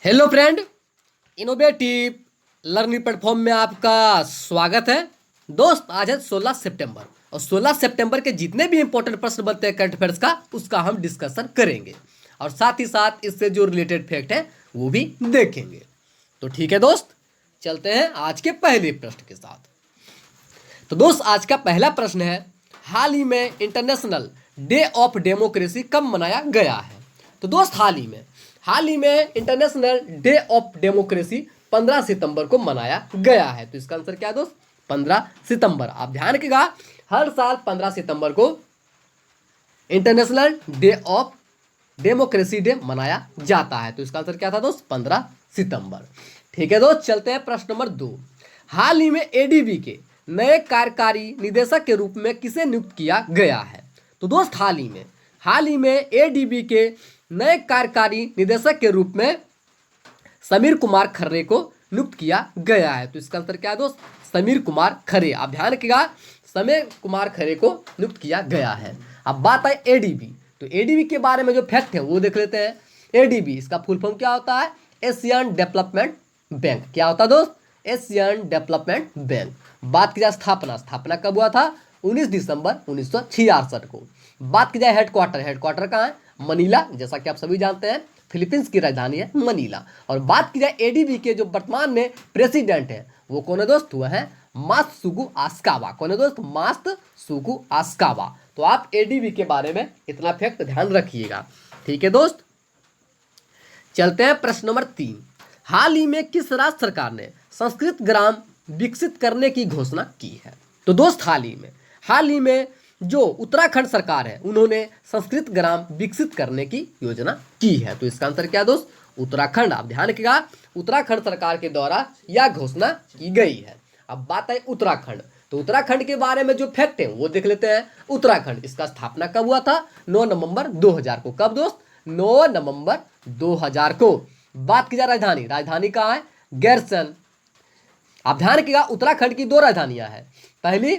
Hello friend, innovative learning platform में आपका स्वागत है। दोस्त, आज है 16 सितंबर और 16 सितंबर के जितने भी इंपॉर्टेंट प्रश्न बनते हैं करंट अफेयर्स का, उसका हम डिस्कशन करेंगे और साथ ही साथ इससे जो रिलेटेड फैक्ट है वो भी देखेंगे। तो ठीक है दोस्त, चलते हैं आज के पहले प्रश्न के साथ। तो दोस्त, आज का पहला प्रश्न है, हाल ही में इंटरनेशनल डे ऑफ डेमोक्रेसी कब मनाया गया है? तो दोस्त, हाल ही में इंटरनेशनल डे ऑफ डेमोक्रेसी 15 सितंबर को मनाया गया है। तो इसका आंसर क्या है दोस्त? 15 सितंबर। आप ध्यान रखिएगा, हर साल 15 सितंबर को international day of democracy day मनाया जाता है। तो इसका आंसर क्या था दोस्त? 15 सितंबर। ठीक है दोस्त, चलते हैं प्रश्न नंबर 2। हाल ही में एडीबी के नए कार्यकारी निदेशक के रूप में किसे नियुक्त किया गया है? तो दोस्त, हाल ही में एडीबी के नए कार्यकारी निदेशक के रूप में समीर कुमार खर्रे को नियुक्त किया गया है। तो इसका आंसर क्या है दोस्त? समीर कुमार खरे। आप ध्यान रखिएगा, समीर कुमार खरे को नियुक्त किया गया है। अब बात है एडीबी। तो एडीबी के बारे में जो फैक्ट है वो देख लेते हैं। एडीबी, इसका फुल फॉर्म क्या होता है? Asian development bank. क्या होता है दोस्त? Asian development bank. बात की जाए स्थापना कब हुआ था? 19 दिसंबर 1966 को। बात की जाए हेडक्वार्टर कहाँ है? मनीला, जैसा कि आप सभी जानते हैं फिलीपींस की राजधानी है मनीला। और बात की जाए एडीबी के जो वर्तमान में प्रेसिडेंट है वो कौन है दोस्त? वो है मात्सुगु आस्कावा। कौन है दोस्त? मात्सुगु आस्कावा। तो आप एडीबी के बारे में इतना फैक्ट ध्यान रखिएगा। ठीक है दोस्त, चलते हैं प्रश्न नंबर 3। हाल ही में किस राज्य सरकार ने संस्कृत ग्राम विकसित करने की घोषणा की है? तो दोस्त, हाल ही में जो उत्तराखंड सरकार है उन्होंने संस्कृत ग्राम विकसित करने की योजना की है। तो इसका आंसर क्या दोस्त? उत्तराखंड। आप ध्यान रखिएगा, उत्तराखंड सरकार के द्वारा यह घोषणा की गई है। अब बात है उत्तराखंड। तो उत्तराखंड के बारे में जो फैक्ट है वो देख लेते हैं। उत्तराखंड, इसका स्थापना कब हुआ था? 9 नवंबर 2000 को। कब दोस्त? 9 नवंबर 2000 को। बात की जाए राजधानी कहाँ है? गैरसन। आप ध्यान रखिएगा, उत्तराखंड की 2 राजधानियां हैं। पहली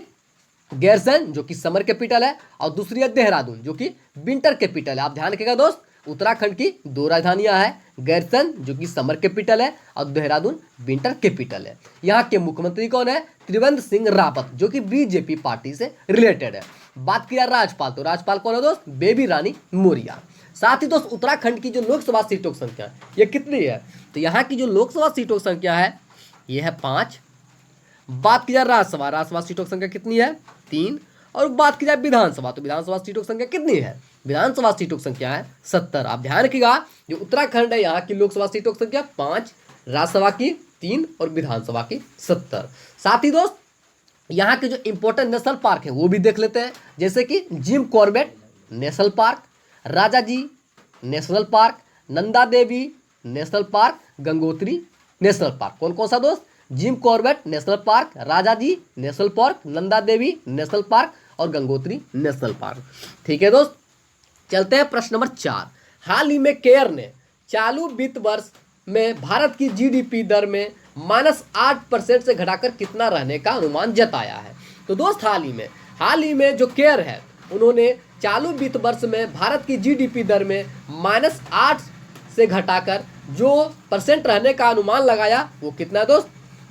गैरसन जो कि समर कैपिटल है और दूसरी है देहरादून जो कि विंटर कैपिटल है। आप ध्यान रखिएगा दोस्त, उत्तराखंड की 2 राजधानियां हैं, गैरसन जो कि समर कैपिटल है और देहरादून विंटर कैपिटल है। यहाँ के मुख्यमंत्री कौन है? त्रिवेंद्र सिंह रावत जो कि बीजेपी पार्टी से रिलेटेड है। बात किया राज्यपाल, तो राज्यपाल कौन है दोस्त? बेबी रानी मौर्य। साथ ही दोस्त, उत्तराखंड की जो लोकसभा सीटों की संख्या ये कितनी है? तो यहाँ की जो लोकसभा सीटों की संख्या है ये है 5। बात की जाए राज्यसभा सीटों की संख्या कितनी है? 3। और बात की जाए विधानसभा, तो विधानसभा सीटों की संख्या कितनी है? विधानसभा सीटों की संख्या है 70। आप ध्यान रखिएगा, जो उत्तराखंड है यहाँ की लोकसभा सीटों की संख्या 5, राज्यसभा की 3 और विधानसभा की 70। साथ ही दोस्त, यहाँ के जो इंपॉर्टेंट नेशनल पार्क है वो भी देख लेते हैं, जैसे कि Jim Corbett National Park, Rajaji National Park, Nanda Devi National Park, Gangotri National Park. कौन कौन सा दोस्त? Jim Corbett National Park, Rajaji National Park, Nanda Devi National Park और गंगोत्री नेशनल पार्क। ठीक है दोस्त, चलते हैं प्रश्न नंबर 4। हाल ही में केयर ने चालू वित्त वर्ष में भारत की जीडीपी दर में -8% से घटाकर कितना रहने का अनुमान जताया है? तो दोस्त, हाल ही में जो केयर है उन्होंने चालू वित्त वर्ष में भारत की जीडीपी दर में -8 से घटाकर जो परसेंट रहने का अनुमान लगाया वो कितना दोस्त?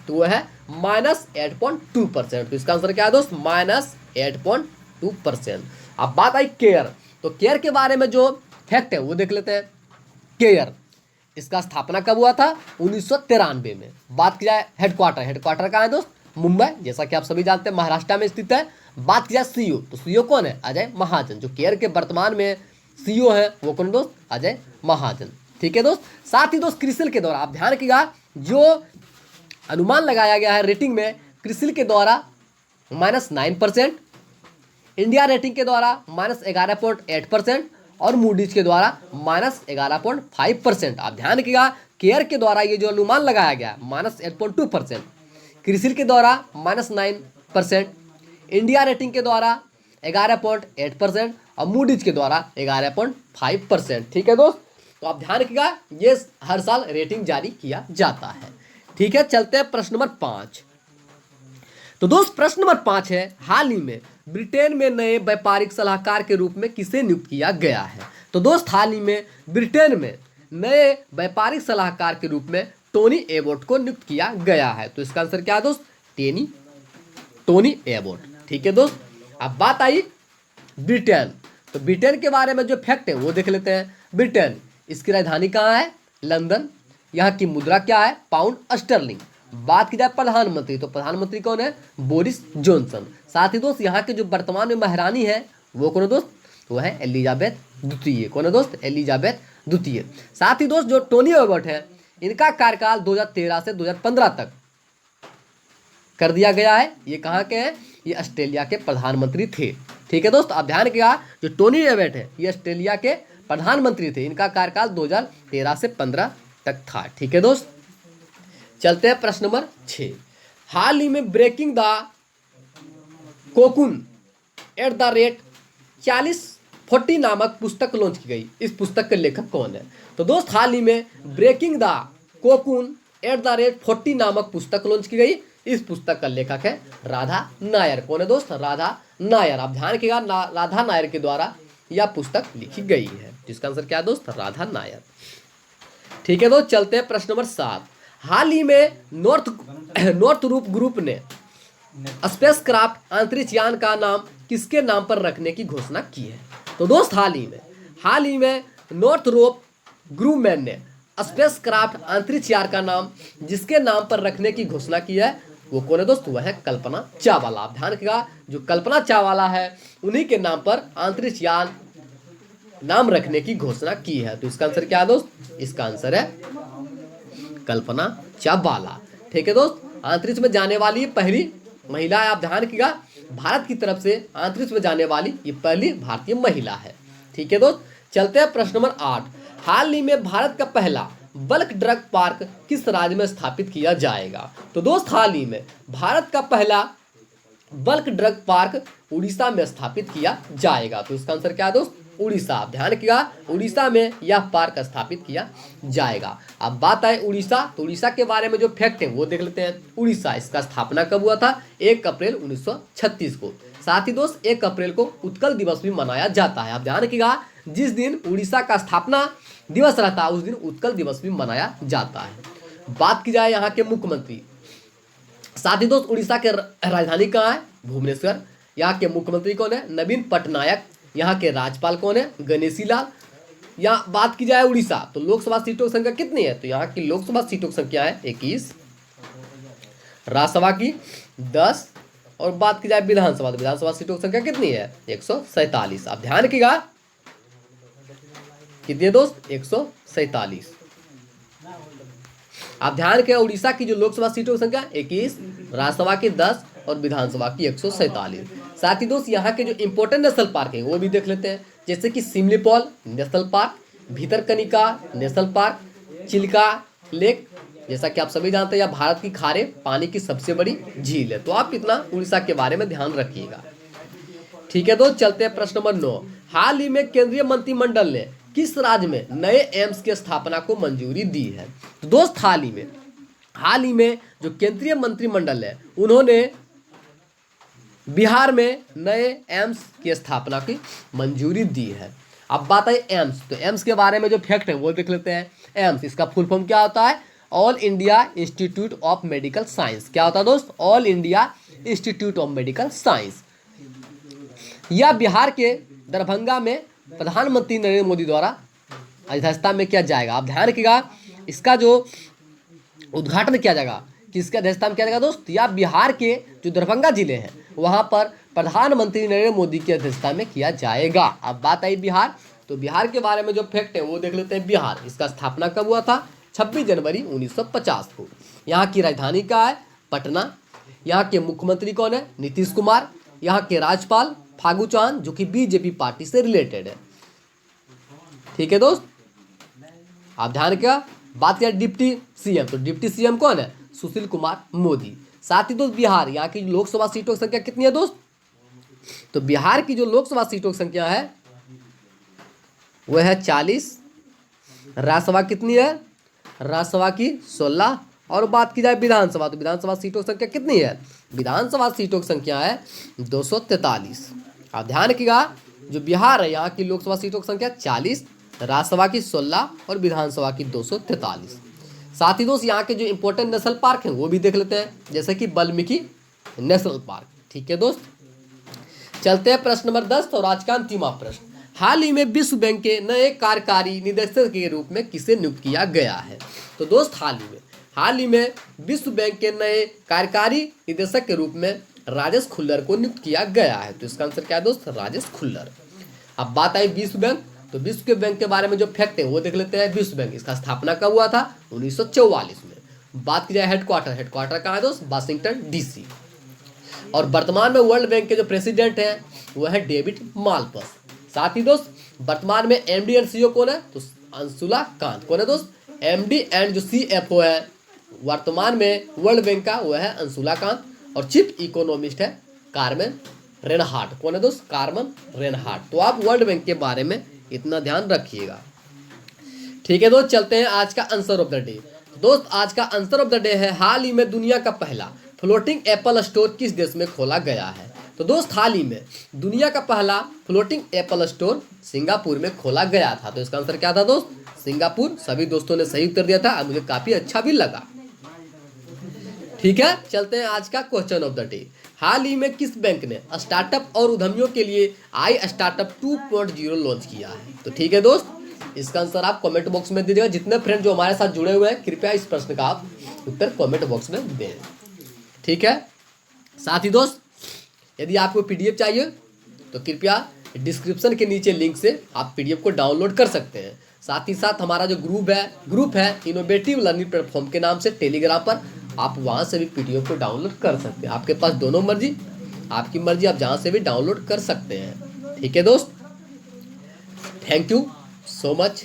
तो वो है -8.2%। तो इसका आंसर क्या है दोस्त? -8.2%। अब बात आई केयर, तो केयर के बारे में जो फैक्ट है वो देख लेते हैं। केयर, इसका स्थापना कब हुआ था? 1993 में। बात की जाए हेडक्वार्टर कहाँ है दोस्त? मुंबई, जैसा कि आप सभी जानते हैं महाराष्ट्र में स्थित है। बात की जाए सीईओ, तो सीईओ कौन है? अजय महाजन। जो केयर के वर्तमान में सीईओ है वो कौन दोस्त? अजय महाजन। ठीक है दोस्त, साथ ही दोस्त क्रिसिल के द्वारा, आप ध्यान रखिएगा, जो अनुमान लगाया गया है रेटिंग में, क्रिसिल के द्वारा -9%, इंडिया रेटिंग के द्वारा -11.8% और मूडीज के द्वारा -11.5%। आप ध्यान रखिएगा, केयर के द्वारा ये जो अनुमान लगाया गया -8.2%, क्रिसिल के द्वारा -9%, इंडिया रेटिंग के द्वारा 11.8% और मूडीज के द्वारा 11.5%। ठीक है दोस्त, तो आप ध्यान रखिएगा, ये हर साल रेटिंग जारी किया जाता है। ठीक है, चलते हैं प्रश्न नंबर 5। तो दोस्त, प्रश्न नंबर 5 है, हाल ही में ब्रिटेन में नए व्यापारिक सलाहकार के रूप में किसे नियुक्त किया गया है? तो दोस्त, हाल ही में ब्रिटेन में नए व्यापारिक सलाहकार के रूप में टोनी एबोट को नियुक्त किया गया है। तो इसका आंसर क्या है दोस्त? Tony Abbott. ठीक है दोस्त। अब बात आई ब्रिटेन। तो ब्रिटेन के बारे में जो फैक्ट है वो देख लेते हैं। ब्रिटेन, इसकी राजधानी कहाँ है? लंदन। यहाँ की मुद्रा क्या है? Pound sterling. बात की जाए प्रधानमंत्री, तो प्रधानमंत्री कौन है? Boris Johnson. साथ ही दोस्त यहाँ के जो वर्तमान में महारानी है वो कौन है दोस्त? वो है एलिजाबेथ द्वितीय। कौन है दोस्त? एलिजाबेथ द्वितीय। साथ ही दोस्त जो टोनी एबोट है इनका कार्यकाल 2013 से 2015 तक कर दिया गया है। ये कहाँ के हैं? ये ऑस्ट्रेलिया के प्रधानमंत्री थे। ठीक है दोस्त। अब ध्यान किया, जो टोनी एबोट है ये ऑस्ट्रेलिया के प्रधानमंत्री थे। इनका कार्यकाल 2013 से 15 तक था। ठीक है दोस्त। चलते हैं प्रश्न नंबर 6। हाल ही में ब्रेकिंग द कोकून @40 नामक पुस्तक लॉन्च की गई। इस पुस्तक के लेखक कौन है? तो दोस्त हाल ही में ब्रेकिंग द कोकून @40 नामक पुस्तक लॉन्च की गई। इस पुस्तक का लेखक है राधा नायर। कौन है दोस्त? राधा नायर। आप ध्यान रखिएगा, राधा नायर के द्वारा यह पुस्तक लिखी गई है। जिसका आंसर क्या है दोस्त? राधा नायर। ठीक है दोस्त। चलते हैं प्रश्न नंबर 7। हाल ही में नॉर्थ रूप ग्रुप ने स्पेसक्राफ्ट अंतरिक्ष यान का नाम किसके नाम पर रखने की घोषणा की है? तो दोस्त हाल ही में नॉर्थ रोप ग्रुमैन ने स्पेसक्राफ्ट अंतरिक्ष यान का नाम जिसके नाम पर रखने की घोषणा की है वो कौन है दोस्त? वह है कल्पना चावला। आप ध्यान रखिएगा, जो कल्पना चावला है उन्हीं के नाम पर अंतरिक्ष यान नाम रखने की घोषणा की है। तो इसका आंसर क्या है दोस्त? इसका आंसर है कल्पना चावला। ठीक है दोस्त। अंतरिक्ष में जाने वाली पहली महिला है। आप ध्यान रखिएगा, भारत की तरफ से अंतरिक्ष में जाने वाली ये पहली भारतीय महिला है। ठीक है दोस्त। चलते हैं प्रश्न नंबर 8। हाल ही में भारत का पहला बल्क ड्रग पार्क किस राज्य में स्थापित किया जाएगा? तो दोस्त हाल ही में भारत का पहला बल्क ड्रग पार्क उड़ीसा में स्थापित किया जाएगा। तो इसका आंसर क्या है दोस्त? उड़ीसा। आप ध्यान रखिएगा, उड़ीसा में यह पार्क स्थापित किया जाएगा। अब बात आए उड़ीसा, तो उड़ीसा के बारे में जो फैक्ट है वो देख लेते हैं। उड़ीसा, इसका स्थापना कब हुआ था? 1 अप्रैल 1936 को। साथ ही दोस्त 1 अप्रैल को उत्कल दिवस भी मनाया जाता है। आप ध्यान रखिएगा, जिस दिन उड़ीसा का स्थापना दिवस रहता है उस दिन उत्कल दिवस भी मनाया जाता है। बात की जाए यहाँ के मुख्यमंत्री, साथ ही दोस्त उड़ीसा के राजधानी कहाँ है? भुवनेश्वर। यहाँ के मुख्यमंत्री कौन है? नवीन पटनायक। यहाँ के राज्यपाल कौन है? गणेशी लाल। यहाँ बात की जाए उड़ीसा, तो लोकसभा सीटों की संख्या कितनी है? तो यहाँ की लोकसभा सीटों की संख्या है 21, राज्यसभा की 10, और बात की जाए विधानसभा, तो विधानसभा सीटों की संख्या कितनी है? 147। आप ध्यान रखिएगा, कितनी है दोस्त? 147। आप ध्यान रखिएगा, उड़ीसा की जो लोकसभा सीटों की संख्या 21, राज्यसभा की 10 और विधानसभा की 147। साथ ही दोस्त यहाँ के जो इंपॉर्टेंट नेशनल पार्क है वो भी देख लेते हैं, जैसे कि Simlipal national park, Bhitarkanika national park, Chilika lake. जैसा कि आप सभी जानते हैं यह भारत की खारे पानी की सबसे बड़ी झील है। तो आप इतना उड़ीसा के बारे में ध्यान रखिएगा। ठीक है दोस्त। चलते हैं प्रश्न नंबर 9। हाल ही में केंद्रीय मंत्रिमंडल ने किस राज्य में नए एम्स की स्थापना को मंजूरी दी है? तो दोस्त हाल ही में जो केंद्रीय मंत्रिमंडल है उन्होंने बिहार में नए एम्स की स्थापना की मंजूरी दी है। अब बात है एम्स, तो एम्स के बारे में जो फैक्ट है वो देख लेते हैं। एम्स, इसका फुल फॉर्म क्या होता है? All India institute of medical science. क्या होता है दोस्त? All India institute of medical science. यह बिहार के दरभंगा में प्रधानमंत्री नरेंद्र मोदी द्वारा अध्यक्षता में किया जाएगा। आप ध्यान रखिएगा, इसका जो उद्घाटन किया जाएगा, किसके अध्यक्षता में किया जाएगा दोस्त? या बिहार के जो दरभंगा जिले हैं वहां पर प्रधानमंत्री नरेंद्र मोदी की अध्यक्षता में किया जाएगा। अब बात आई बिहार, तो बिहार के बारे में जो फैक्ट है वो देख लेते हैं। बिहार, इसका स्थापना कब हुआ था? 26 जनवरी 1950 को। यहाँ की राजधानी क्या है? पटना। यहाँ के मुख्यमंत्री कौन है? नीतीश कुमार। यहाँ के राज्यपाल फागू चौहान, जो कि बीजेपी पार्टी से रिलेटेड है। ठीक है दोस्त। आप ध्यान रखिएगा। बात करें डिप्टी सीएम, तो डिप्टी सीएम कौन है? सुशील कुमार मोदी। साथ ही दोस्त बिहार, यहाँ की लोकसभा सीटों की संख्या कितनी है दोस्त? तो बिहार की जो लोकसभा सीटों की संख्या है वह है 40। राज्यसभा कितनी है? राज्यसभा की 16। और बात की जाए विधानसभा, तो विधानसभा सीटों की संख्या कितनी है? विधानसभा सीटों की संख्या है 243। आप ध्यान रखिएगा, जो बिहार है यहाँ की लोकसभा सीटों की संख्या 40, राज्यसभा की 16 और विधानसभा की 243। साथ ही दोस्त यहाँ के जो इंपॉर्टेंट नेशनल पार्क हैं वो भी देख लेते हैं, जैसे कि वाल्मीकि नेशनल पार्क। ठीक है दोस्त, चलते हैं प्रश्न नंबर 10 और आज का अंतिम प्रश्न। हाल ही में विश्व बैंक के नए कार्यकारी निदेशक के रूप में किसे नियुक्त किया गया है? तो दोस्त हाल ही में विश्व बैंक के नए कार्यकारी निदेशक के रूप में राजेश खुल्लर को नियुक्त किया गया है। तो इसका आंसर क्या है दोस्त? राजेश खुल्लर। अब बात आई विश्व बैंक, तो विश्व के बैंक के बारे में जो फैक्ट है वो देख लेते हैं। विश्व बैंक इसका स्थापना कब हुआ था? 1944 में। बात की जाए हेडक्वार्टर कहाँ है दोस्त? Washington DC। और वर्तमान में वर्ल्ड बैंक के जो प्रेसिडेंट हैं वो है डेविड मालपस। साथ ही दोस्त वर्तमान में MD एंड CEO कौन है? तो अंशुला कांत। कौन है दोस्त? MD एंड जो CFO है वर्तमान में वर्ल्ड बैंक का वो है अंशुला कांत। और चीफ इकोनॉमिस्ट है कार्मेन रेनहार्ट। कौन है दोस्त? Carmen Reinhart. तो आप वर्ल्ड बैंक के बारे में इतना ध्यान रखिएगा। ठीक है दोस्त, चलते हैं आज का आंसर ऑफ द डे। दोस्त आज का आंसर ऑफ द डे है, हाल ही में दुनिया का पहला फ्लोटिंग एप्पल स्टोर किस देश में खोला गया है? तो दोस्त हाल ही में दुनिया का पहला फ्लोटिंग एप्पल स्टोर सिंगापुर में खोला गया था। तो इसका आंसर क्या था दोस्त? सिंगापुर। सभी दोस्तों ने सही उत्तर दिया था, मुझे काफी अच्छा भी लगा। ठीक है, चलते हैं आज का क्वेश्चन ऑफ द डे। हाल ही में किस बैंक ने स्टार्टअप और उद्यमियों के लिए आई स्टार्टअप 2.0 लॉन्च किया है? तो ठीक है दोस्त, इसका आंसर आप कमेंट बॉक्स में दीजिएगा। जितने फ्रेंड जो हमारे साथ जुड़े हुए हैं कृपया इस प्रश्न का आप उत्तर कमेंट बॉक्स में दें। ठीक है, साथ ही दोस्त यदि आपको PDF चाहिए तो कृपया डिस्क्रिप्शन के नीचे लिंक से आप PDF को डाउनलोड कर सकते हैं। साथ ही साथ हमारा जो ग्रुप है इनोवेटिव लर्निंग प्लेटफॉर्म के नाम से टेलीग्राम पर, आप वहाँ से भी PDF को डाउनलोड कर सकते हैं। आपके पास दोनों मर्जी, आपकी मर्जी, आप जहाँ से भी डाउनलोड कर सकते हैं। ठीक है दोस्त, थैंक यू सो मच।